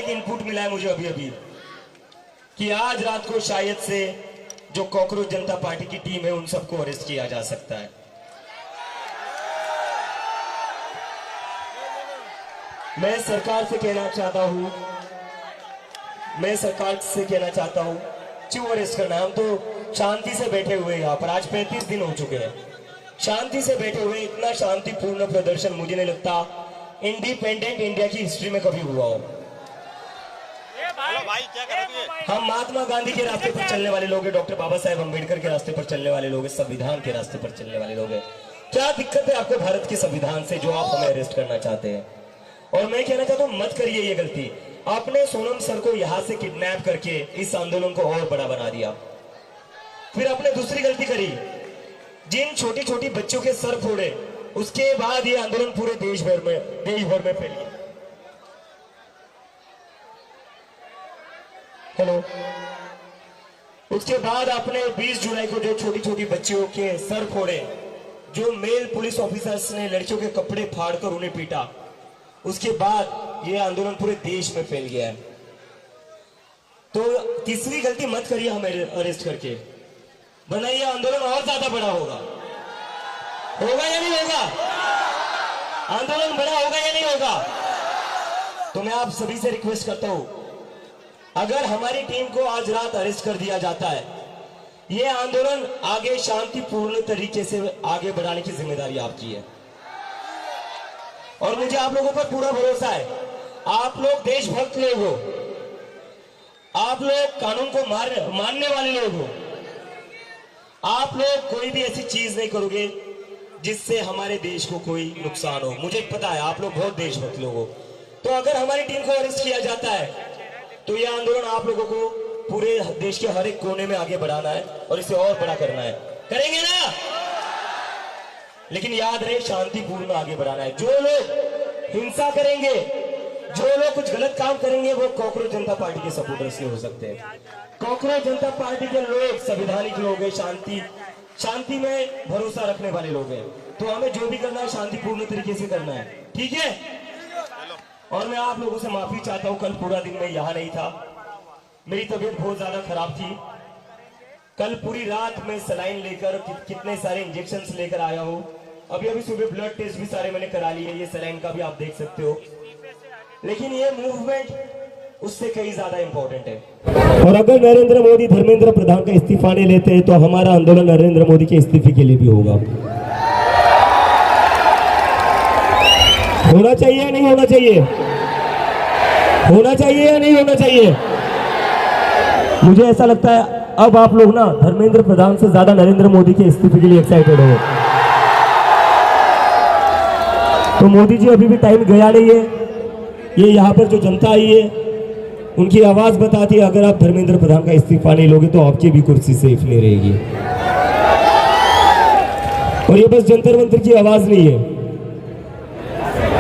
Input मिला है मुझे अभी अभी कि आज रात को शायद से जो कॉकरोच जनता पार्टी की टीम है उन सबको अरेस्ट किया जा सकता है। मैं सरकार से कहना चाहता हूं क्यों अरेस्ट करना है? हम तो शांति से बैठे हुए यहाँ पर, आज 35 दिन हो चुके हैं शांति से बैठे हुए। इतना शांतिपूर्ण प्रदर्शन मुझे नहीं लगता इंडिपेंडेंट इंडिया की हिस्ट्री में कभी हुआ हो। हम महात्मा गांधी के रास्ते पर चलने वाले लोग हैं, डॉक्टर बाबा साहेब अम्बेडकर के रास्ते पर चलने वाले लोग हैं, संविधान के रास्ते पर चलने वाले लोग हैं। क्या दिक्कत है आपको भारत के संविधान से जो आप हमें अरेस्ट करना चाहते हैं? और मैं कहना चाहता हूं मत करिए ये गलती। आपने सोनम सर को यहां से किडनैप करके इस आंदोलन को और बड़ा बना दिया। फिर आपने दूसरी गलती करी, जिन छोटी छोटी बच्चों के सर फोड़े, उसके बाद ये आंदोलन पूरे देश भर में फैल गया। हेलो, उसके बाद आपने 20 जुलाई को जो छोटी छोटी बच्चियों के सर फोड़े, जो मेल पुलिस ऑफिसर्स ने लड़कियों के कपड़े फाड़कर उन्हें पीटा, उसके बाद यह आंदोलन पूरे देश में फैल गया है। तो तीसरी गलती मत करिए हमें अरेस्ट करके, वरना यह आंदोलन और ज्यादा बड़ा होगा या नहीं होगा? आंदोलन बड़ा होगा या नहीं होगा? तो मैं आप सभी से रिक्वेस्ट करता हूं, अगर हमारी टीम को आज रात अरेस्ट कर दिया जाता है, यह आंदोलन आगे शांतिपूर्ण तरीके से आगे बढ़ाने की जिम्मेदारी आपकी है। और मुझे आप लोगों पर पूरा भरोसा है, आप लोग देशभक्त लोग हो, आप लोग कानून को मानने वाले लोग हो, आप लोग कोई भी ऐसी चीज नहीं करोगे जिससे हमारे देश को कोई नुकसान हो। मुझे पता है आप लोग बहुत देशभक्त लोग हो। तो अगर हमारी टीम को अरेस्ट किया जाता है तो यह आंदोलन आप लोगों को पूरे देश के हर एक कोने में आगे बढ़ाना है और इसे और बड़ा करना है। करेंगे ना? लेकिन याद रहे, शांतिपूर्ण आगे बढ़ाना है। जो लोग हिंसा करेंगे, जो लोग कुछ गलत काम करेंगे, वो कॉकरोच जनता पार्टी के सपोर्टर से हो सकते हैं। कॉकरोच जनता पार्टी के लोग संवैधानिक लोग हैं, शांति में भरोसा रखने वाले लोग हैं। तो हमें जो भी करना है शांतिपूर्ण तरीके से करना है, ठीक है? और मैं आप लोगों से माफी चाहता हूं, कल पूरा दिन मैं यहाँ नहीं था, मेरी तबीयत बहुत ज्यादा खराब थी। कल पूरी रात में सलाइन लेकर कितने सारे इंजेक्शंस लेकर आया हूं। अभी सुबह ब्लड टेस्ट भी सारे मैंने करा लिए, ये सलाइन का भी आप देख सकते हो। लेकिन ये मूवमेंट उससे कहीं ज्यादा इंपॉर्टेंट है। और अगर नरेंद्र मोदी धर्मेंद्र प्रधान का इस्तीफा नहीं लेते हैं तो हमारा आंदोलन नरेंद्र मोदी के इस्तीफे के लिए भी होगा। होना चाहिए या नहीं होना चाहिए? होना चाहिए या नहीं होना चाहिए? मुझे ऐसा लगता है अब आप लोग ना धर्मेंद्र प्रधान से ज्यादा नरेंद्र मोदी के इस्तीफे के लिए एक्साइटेड हो। तो मोदी जी अभी भी टाइम गया नहीं है। ये यहाँ पर जो जनता आई है उनकी आवाज बताती है, अगर आप धर्मेंद्र प्रधान का इस्तीफा नहीं लोगे तो आपकी भी कुर्सी सेफ नहीं रहेगी। और ये बस जंतर मंतर की आवाज नहीं है।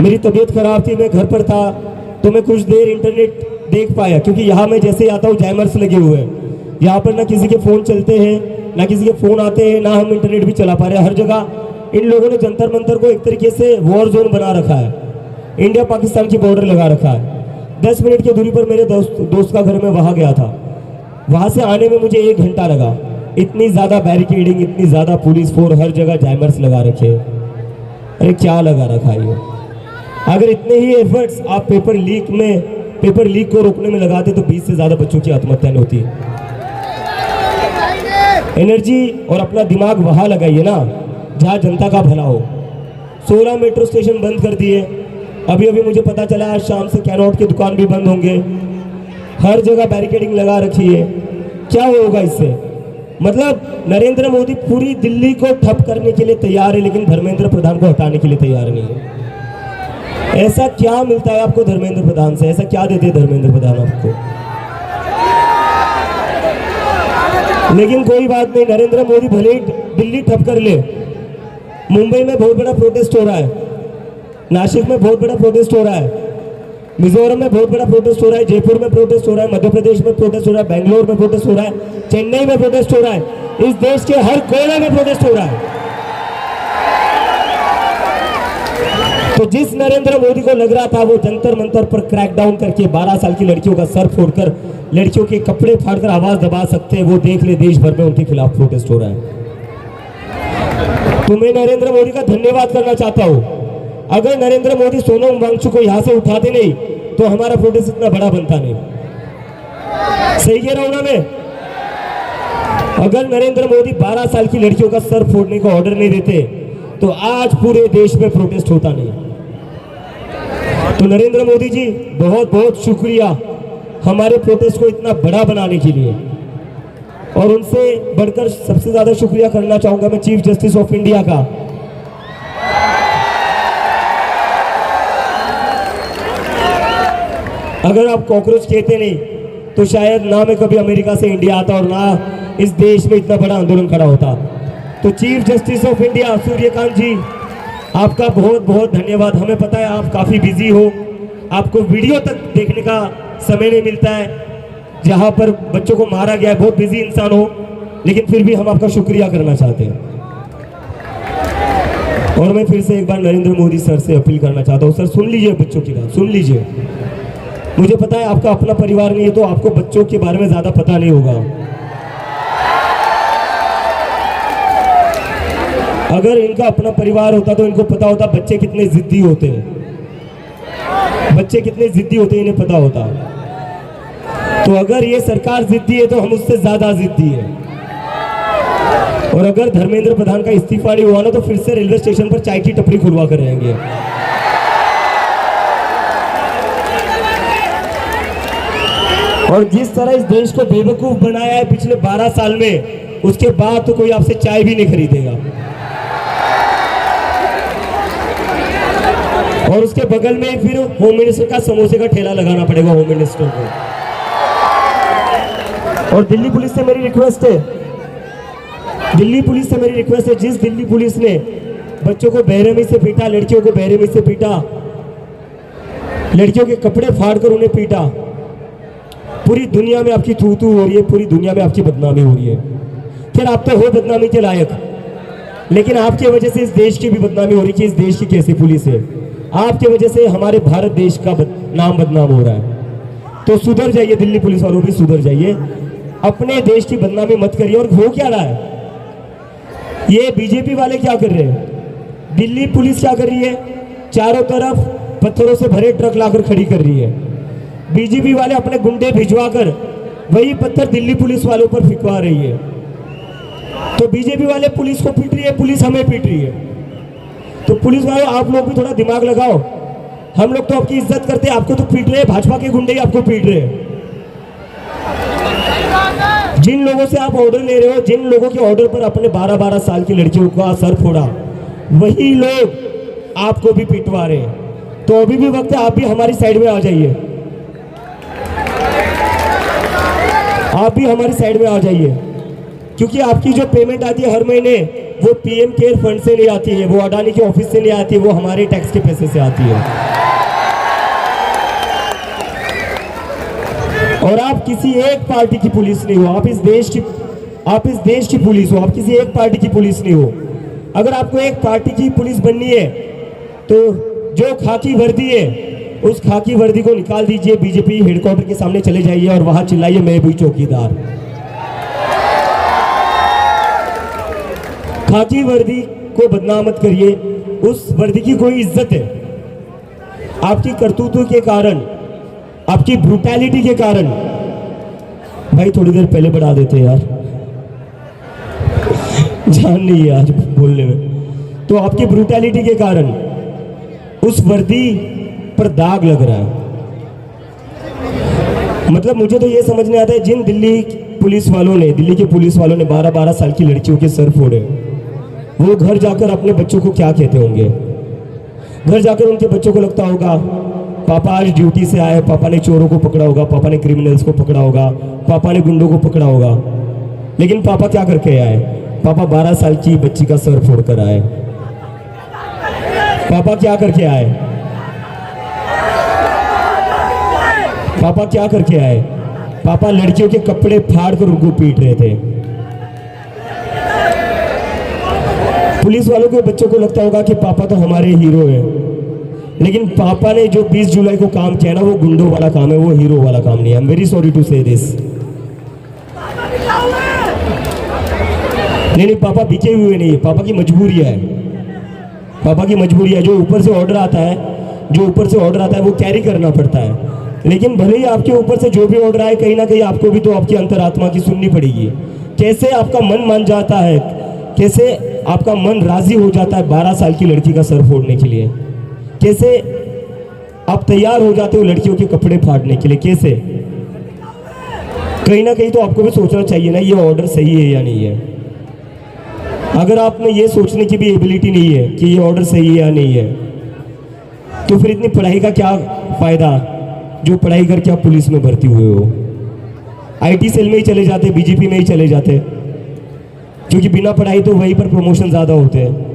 मेरी तबीयत खराब थी, मैं घर पर था, तो मैं कुछ देर इंटरनेट देख पाया, क्योंकि यहाँ मैं जैसे ही आता हूँ जैमर्स लगे हुए हैं। यहाँ पर ना किसी के फोन चलते हैं, ना किसी के फोन आते हैं, ना हम इंटरनेट भी चला पा रहे हैं। हर जगह इन लोगों ने जंतर मंतर को एक तरीके से वॉर जोन बना रखा है, इंडिया पाकिस्तान की बॉर्डर लगा रखा है। 10 मिनट की दूरी पर मेरे दोस्त का घर में वहां गया था, वहां से आने में मुझे 1 घंटा लगा। इतनी ज्यादा बैरिकेडिंग, इतनी ज्यादा पुलिस फोर्स, हर जगह जैमर्स लगा रखे। अरे क्या लगा रखा है ये? अगर इतने ही एफर्ट्स आप पेपर लीक को रोकने में लगाते तो 20 से ज्यादा बच्चों की आत्महत्या नहीं होती। एनर्जी और अपना दिमाग वहां लगाइए ना जहां जनता का भला हो। 16 मेट्रो स्टेशन बंद कर दिए। अभी मुझे पता चला आज शाम से कैनॉट की दुकान भी बंद होंगे। हर जगह बैरिकेडिंग लगा रखी है। क्या होगा इससे? मतलब नरेंद्र मोदी पूरी दिल्ली को ठप करने के लिए तैयार है, लेकिन धर्मेंद्र प्रधान को हटाने के लिए तैयार नहीं है। ऐसा क्या मिलता है आपको धर्मेंद्र प्रधान से? ऐसा क्या देते धर्मेंद्र प्रधान आपको? लेकिन कोई बात नहीं, नरेंद्र मोदी भले ही दिल्ली ठप कर ले, मुंबई में बहुत बड़ा प्रोटेस्ट हो रहा है, नासिक में बहुत बड़ा प्रोटेस्ट हो रहा है, मिजोरम में बहुत बड़ा प्रोटेस्ट हो रहा है, जयपुर में प्रोटेस्ट हो रहा है, मध्य प्रदेश में प्रोटेस्ट हो रहा है, बेंगलोर में प्रोटेस्ट हो रहा है, चेन्नई में प्रोटेस्ट हो रहा है, इस देश के हर कोने में प्रोटेस्ट हो रहा है। तो जिस नरेंद्र मोदी को लग रहा था वो जंतर मंतर पर क्रैकडाउन करके 12 साल की लड़कियों का सर फोड़कर लड़कियों के कपड़े फाड़कर आवाज दबा सकते हैं, वो देख ले देश भर में उनके खिलाफ प्रोटेस्ट हो रहा है। तो मैं नरेंद्र मोदी का धन्यवाद करना चाहता हूं। अगर नरेंद्र मोदी सोनम वांगचुक को यहां से उठाते नहीं तो हमारा प्रोटेस्ट इतना बड़ा बनता नहीं। सही कह रहा हूं ना मैं? अगर नरेंद्र मोदी 12 साल की लड़कियों का सर फोड़ने का ऑर्डर नहीं देते तो आज पूरे देश में प्रोटेस्ट होता नहीं। तो नरेंद्र मोदी जी बहुत बहुत शुक्रिया हमारे प्रोटेस्ट को इतना बड़ा बनाने के लिए। और उनसे बढ़कर सबसे ज्यादा शुक्रिया करना चाहूंगा मैं चीफ जस्टिस ऑफ इंडिया का। अगर आप कॉकरोच कहते नहीं तो शायद ना मैं कभी अमेरिका से इंडिया आता और ना इस देश में इतना बड़ा आंदोलन खड़ा होता। तो chief justice of India Suryakant ji, आपका बहुत बहुत धन्यवाद। हमें पता है आप काफ़ी बिजी हो, आपको वीडियो तक देखने का समय नहीं मिलता है, जहां पर बच्चों को मारा गया है, बहुत बिजी इंसान हो, लेकिन फिर भी हम आपका शुक्रिया करना चाहते हैं। और मैं फिर से एक बार नरेंद्र मोदी सर से अपील करना चाहता हूँ, सर सुन लीजिए बच्चों की बात, सुन लीजिए। मुझे पता है आपका अपना परिवार नहीं है तो आपको बच्चों के बारे में ज़्यादा पता नहीं होगा। अगर इनका अपना परिवार होता तो इनको पता होता बच्चे कितने जिद्दी होते हैं, बच्चे कितने जिद्दी होते हैं इन्हें पता होता। तो अगर ये सरकार जिद्दी है तो हम उससे ज्यादा जिद्दी है। और अगर धर्मेंद्र प्रधान का इस्तीफा नहीं हुआ ना तो फिर से रेलवे स्टेशन पर चाय की टपरी खुलवा कर रहेंगे। और जिस तरह इस देश को बेवकूफ बनाया है पिछले 12 साल में, उसके बाद तो कोई आपसे चाय भी नहीं खरीदेगा। और उसके बगल में फिर होम मिनिस्टर का समोसे का ठेला लगाना पड़ेगा होम मिनिस्टर को। और दिल्ली पुलिस से मेरी रिक्वेस्ट है, दिल्ली पुलिस से मेरी रिक्वेस्ट है, जिस दिल्ली पुलिस ने बच्चों को बेरहमी से पीटा, लड़कियों को बेरहमी से पीटा, लड़कियों के कपड़े फाड़कर उन्हें पीटा, पूरी दुनिया में आपकी थू थू हो रही है, पूरी दुनिया में आपकी बदनामी हो रही है। फिर आप तो हो बदनामी के लायक, लेकिन आपकी वजह से इस देश की भी बदनामी हो रही है कि इस देश की कैसी पुलिस है। आपकी वजह से हमारे भारत देश का नाम बदनाम हो रहा है। तो सुधर जाइए, दिल्ली पुलिस वालों भी सुधर जाइए, अपने देश की बदनामी मत करिए। और हो क्या रहा है, ये बीजेपी वाले क्या कर रहे हैं, दिल्ली पुलिस क्या कर रही है, चारों तरफ पत्थरों से भरे ट्रक लाकर खड़ी कर रही है। बीजेपी वाले अपने गुंडे भिजवाकर वही पत्थर दिल्ली पुलिस वालों पर फिकवा रही है। तो बीजेपी वाले पुलिस को पीट रही है, पुलिस हमें पीट रही है। तो पुलिस वाले आप लोग भी थोड़ा दिमाग लगाओ, हम लोग तो आपकी इज्जत करते हैं, आपको तो पीट रहे हैं, भाजपा के गुंडे ही आपको पीट रहे हैं। जिन लोगों से आप ऑर्डर ले रहे हो, जिन लोगों के ऑर्डर पर अपने 12-12 साल की लड़कियों का सर फोड़ा, वही लोग आपको भी पिटवा रहे हैं। तो अभी भी वक्त है, आप भी हमारी साइड में आ जाइए, आप भी हमारी साइड में आ जाइए, क्योंकि आपकी जो पेमेंट आती है हर महीने वो पीएम केयर फंड से नहीं आती है, वो अडानी के ऑफिस से नहीं आती है, वो हमारे टैक्स के पैसे से आती है। और आप किसी एक पार्टी की पुलिस नहीं हो, आप इस देश की पुलिस हो, आप किसी एक पार्टी की पुलिस नहीं हो। अगर आपको एक पार्टी की पुलिस बननी है तो जो खाकी वर्दी है उस खाकी वर्दी को निकाल दीजिए, बीजेपी हेडक्वार्टर के सामने चले जाइए और वहां चिल्लाइए मैं भी चौकीदार। खाकी वर्दी को बदनाम मत करिए, उस वर्दी की कोई इज्जत है। आपकी करतूतों के कारण, आपकी ब्रूटैलिटी के कारण, भाई थोड़ी देर पहले बढ़ा देते यार, जान नहीं है आज बोलने में। तो आपकी ब्रूटैलिटी के कारण उस वर्दी पर दाग लग रहा है। मतलब मुझे तो ये समझ नहीं आता है, जिन दिल्ली के पुलिस वालों ने 12-12 साल की लड़कियों के सर फोड़े, वो घर जाकर अपने बच्चों को क्या कहते होंगे। घर जाकर उनके बच्चों को लगता होगा पापा आज ड्यूटी से आए, पापा ने चोरों को पकड़ा होगा, पापा ने क्रिमिनल्स को पकड़ा होगा, पापा ने गुंडों को पकड़ा होगा। लेकिन पापा क्या करके आए, पापा 12 साल की बच्ची का सर फोड़ कर आए। पापा क्या करके आए, पापा क्या करके आए, पापा लड़कियों के कपड़े फाड़ कर उनको पीट रहे थे। पुलिस वालों के बच्चों को लगता होगा कि पापा तो हमारे हीरो हैं, लेकिन पापा ने जो 20 जुलाई को काम किया ना, वो गुंडों वाला काम है, वो हीरो वाला काम नहीं है। I am very sorry to say this. नहीं, पापा बिके हुए नहीं है, पापा की मजबूरी है, पापा की मजबूरी है। जो ऊपर से ऑर्डर आता है, जो ऊपर से ऑर्डर आता है वो कैरी करना पड़ता है। लेकिन भले ही आपके ऊपर से जो भी ऑर्डर आए, कहीं ना कहीं आपको भी तो आपकी अंतरात्मा की सुननी पड़ेगी। कैसे आपका मन मान जाता है, कैसे आपका मन राजी हो जाता है 12 साल की लड़की का सर फोड़ने के लिए, कैसे आप तैयार हो जाते हो लड़कियों के कपड़े फाड़ने के लिए, कैसे? कहीं ना कहीं तो आपको भी सोचना चाहिए ना, ये ऑर्डर सही है या नहीं है। अगर आप में ये सोचने की भी एबिलिटी नहीं है कि ये ऑर्डर सही है या नहीं है, तो फिर इतनी पढ़ाई का क्या फायदा, जो पढ़ाई करके आप पुलिस में भर्ती हुए हो। आईटी सेल में ही चले जाते, बीजेपी में ही चले जाते, क्योंकि बिना पढ़ाई तो वहीं पर प्रमोशन ज्यादा होते हैं।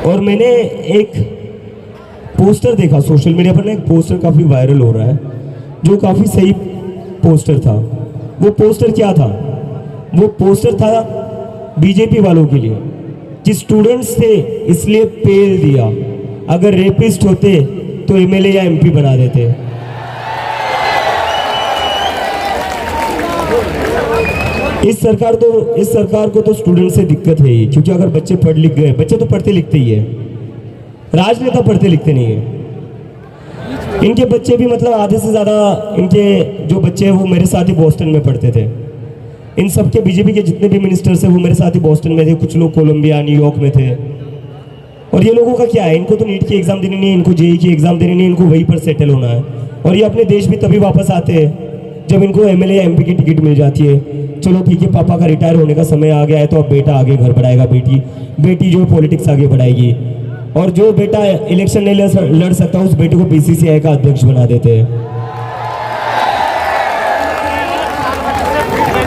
और मैंने एक पोस्टर देखा सोशल मीडिया पर ना, एक पोस्टर काफी वायरल हो रहा है, जो काफी सही पोस्टर था। वो पोस्टर क्या था? वो पोस्टर था बीजेपी वालों के लिए कि स्टूडेंट्स थे इसलिए पेल दिया, अगर रेपिस्ट होते तो एमएलए या एमपी बना देते। इस सरकार को तो स्टूडेंट से दिक्कत है ही, क्योंकि अगर बच्चे पढ़ लिख गए, बच्चे तो पढ़ते लिखते ही है, राजनेता पढ़ते लिखते नहीं है। इनके बच्चे भी मतलब आधे से ज़्यादा इनके जो बच्चे हैं वो मेरे साथ ही बॉस्टन में पढ़ते थे। इन सब के बीजेपी के जितने भी मिनिस्टर्स हैं वो मेरे साथ ही बॉस्टन में थे, कुछ लोग कोलंबिया न्यूयॉर्क में थे। और ये लोगों का क्या है, इनको तो नीट की एग्ज़ाम देनी नहीं है, इनको जेई की एग्ज़ाम देनी नहीं है, इनको वहीं पर सेटल होना है। और ये अपने देश भी तभी वापस आते हैं जब इनको एमएलए या एमपी की टिकट मिल जाती है। चलो ठीक है, पापा का रिटायर होने का समय आ गया है, तो अब बेटा आगे घर बढ़ाएगा, बेटी जो पॉलिटिक्स आगे बढ़ाएगी। और जो बेटा इलेक्शन नहीं लड़ सकता, उस बेटे को बीसीसीआई का अध्यक्ष बना देते हैं।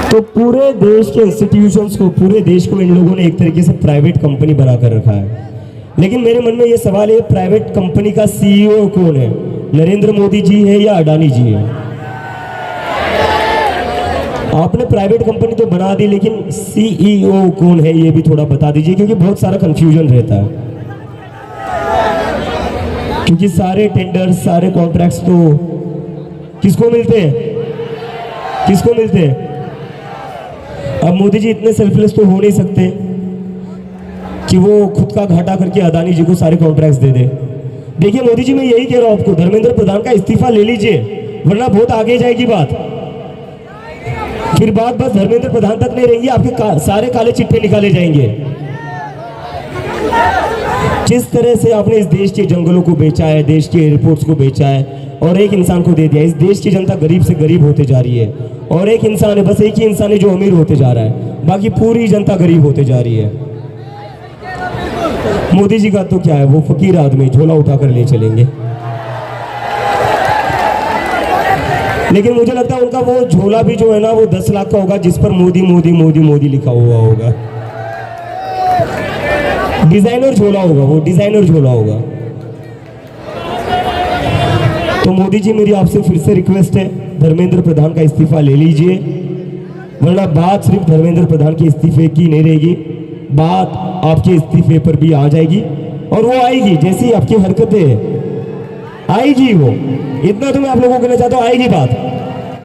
तो पूरे देश के इंस्टीट्यूशंस को, पूरे देश को इन लोगों ने एक तरीके से प्राइवेट कंपनी बना कर रखा है। लेकिन मेरे मन में ये सवाल है, प्राइवेट कंपनी का सीईओ कौन है? नरेंद्र मोदी जी है या अडानी जी है? आपने प्राइवेट कंपनी तो बना दी, लेकिन सीईओ कौन है ये भी थोड़ा बता दीजिए, क्योंकि बहुत सारा कंफ्यूजन रहता है। क्योंकि सारे टेंडर, सारे कॉन्ट्रैक्ट्स तो किसको मिलते हैं? किसको मिलते हैं? अब मोदी जी इतने सेल्फलेस तो हो नहीं सकते कि वो खुद का घाटा करके अदानी जी को सारे कॉन्ट्रैक्ट्स दे दे। देखिए मोदी जी, मैं यही कह रहा हूं आपको, धर्मेंद्र प्रधान का इस्तीफा ले लीजिए, वरना बहुत आगे जाएगी बात। फिर बात बस धर्मेंद्र प्रधान तक नहीं रहेंगी, आपके सारे काले चिट्ठे निकाले जाएंगे। जिस तरह से आपने इस देश के जंगलों को बेचा है, देश के एयरपोर्ट्स को बेचा है और एक इंसान को दे दिया। इस देश की जनता गरीब से गरीब होते जा रही है, और एक इंसान है, बस एक ही इंसान है जो अमीर होते जा रहा है, बाकी पूरी जनता गरीब होते जा रही है। मोदी जी का तो क्या है, वो फकीर आदमी, झोला उठाकर ले चलेंगे। लेकिन मुझे लगता है उनका वो झोला भी जो है ना, वो 10 लाख का होगा, जिस पर मोदी मोदी मोदी मोदी लिखा हुआ होगा। डिजाइनर झोला होगा, वो डिजाइनर झोला होगा। तो मोदी जी, मेरी आपसे फिर से रिक्वेस्ट है, धर्मेंद्र प्रधान का इस्तीफा ले लीजिए, वरना बात सिर्फ धर्मेंद्र प्रधान के इस्तीफे की नहीं रहेगी, बात आपके इस्तीफे पर भी आ जाएगी। और वो आएगी, जैसी आपकी हरकतें आएगी वो, इतना तो मैं आप लोगों को कहना चाहता हूँ, आएगी बात।